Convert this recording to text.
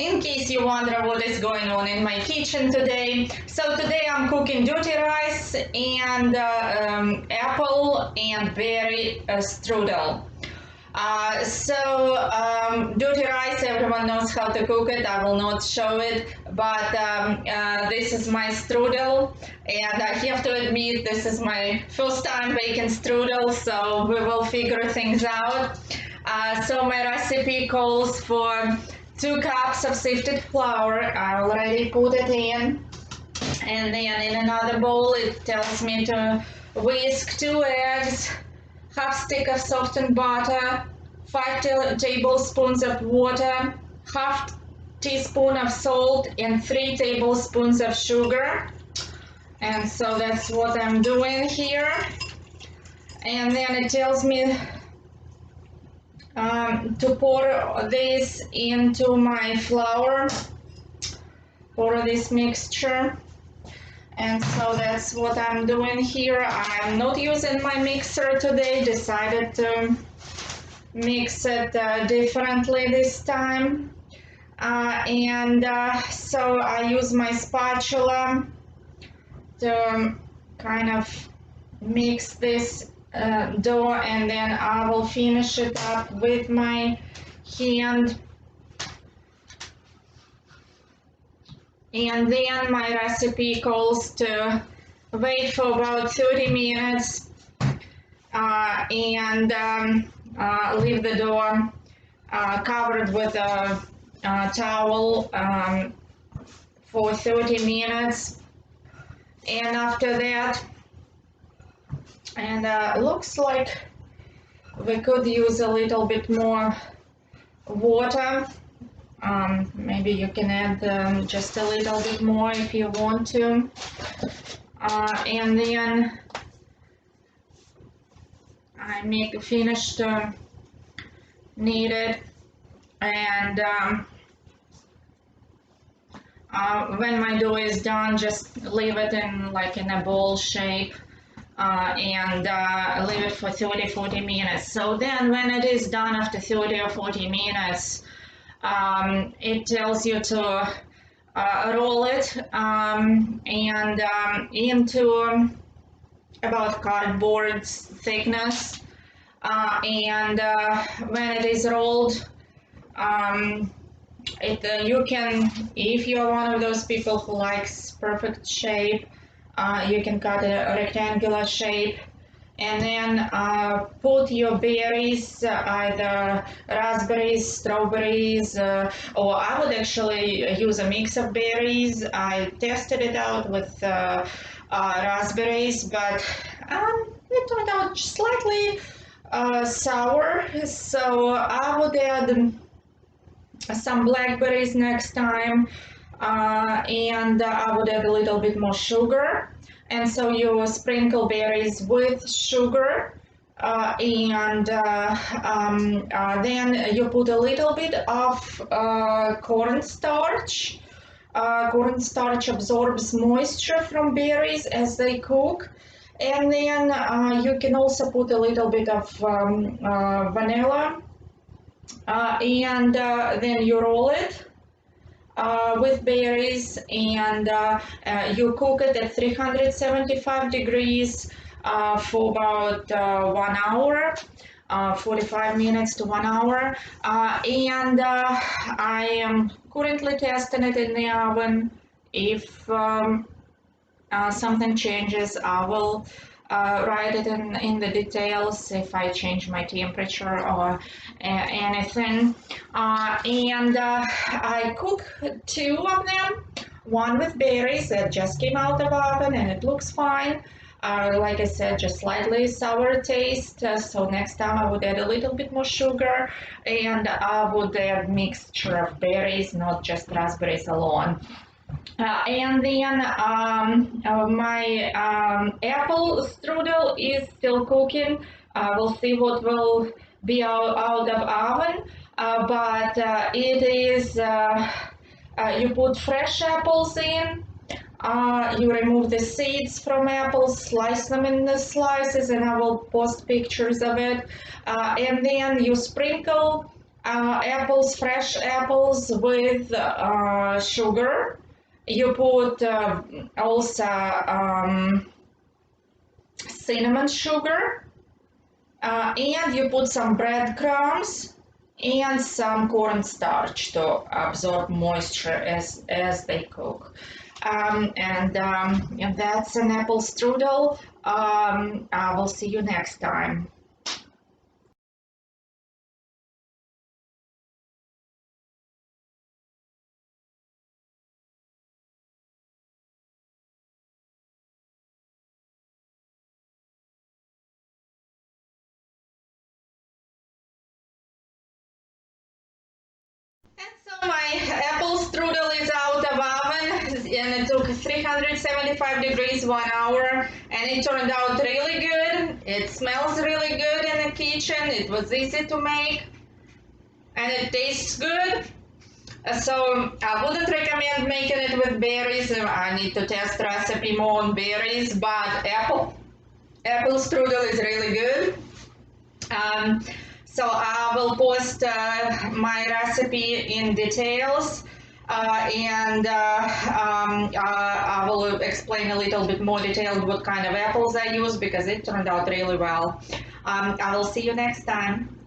In case you wonder what is going on in my kitchen today, so today I'm cooking dirty rice and apple and berry strudel. Dirty rice, everyone knows how to cook it. I will not show it, but this is my strudel, and I have to admit this is my first time making strudel, so we will figure things out. So my recipe calls for 2 cups of sifted flour. I already put it in, and then in another bowl it tells me to whisk 2 eggs, half stick of softened butter, 5 tablespoons of water, half teaspoon of salt, and 3 tablespoons of sugar. And so that's what I'm doing here. And then it tells me to pour this into my flour, pour this mixture. And so that's what I'm doing here. I'm not using my mixer today, decided to mix it differently this time. So I use my spatula to kind of mix this dough, and then I will finish it up with my hand. And then my recipe calls to wait for about 30 minutes and leave the dough covered with a towel for 30 minutes. And after that, and looks like we could use a little bit more water. Maybe you can add just a little bit more if you want to. And then I finish to knead it, and when my dough is done, just leave it in a bowl shape and leave it for 30-40 minutes. So then when it is done after 30 or 40 minutes, it tells you to roll it into about cardboard thickness, and when it is rolled, you can, if you're one of those people who likes perfect shape, you can cut a rectangular shape, and then put your berries, either raspberries, strawberries, or I would actually use a mix of berries. I tested it out with raspberries, but it turned out slightly sour, so I would add some blackberries next time, and I would add a little bit more sugar. And so you sprinkle berries with sugar, and then you put a little bit of cornstarch. Cornstarch absorbs moisture from berries as they cook. And then you can also put a little bit of vanilla, and then you roll it with berries, and you cook it at 375 degrees for about 1 hour, 45 minutes to 1 hour, and I am currently testing it in the oven. If something changes, I will write it in the details if I change my temperature or anything. And I cook 2 of them, one with berries that just came out of oven and it looks fine. Like I said, just slightly sour taste, so next time I would add a little bit more sugar, and I would add mixture of berries, not just raspberries alone. And then my apple strudel is still cooking. We'll see what will be out of oven, but it is, you put fresh apples in, you remove the seeds from apples, slice them in the slices, and I will post pictures of it, and then you sprinkle Apples, fresh apples with sugar. You put also cinnamon sugar, and you put some breadcrumbs and some cornstarch to absorb moisture as they cook. And that's an apple strudel. I will see you next time. And so my apple strudel is out of oven, and it took 375 degrees 1 hour, and it turned out really good. It smells really good in the kitchen. It was easy to make, and it tastes good. So I wouldn't recommend making it with berries. I need to test recipe more on berries, but apple strudel is really good. Um, so I will post my recipe in details, I will explain a little bit more detailed what kind of apples I use because it turned out really well. I will see you next time.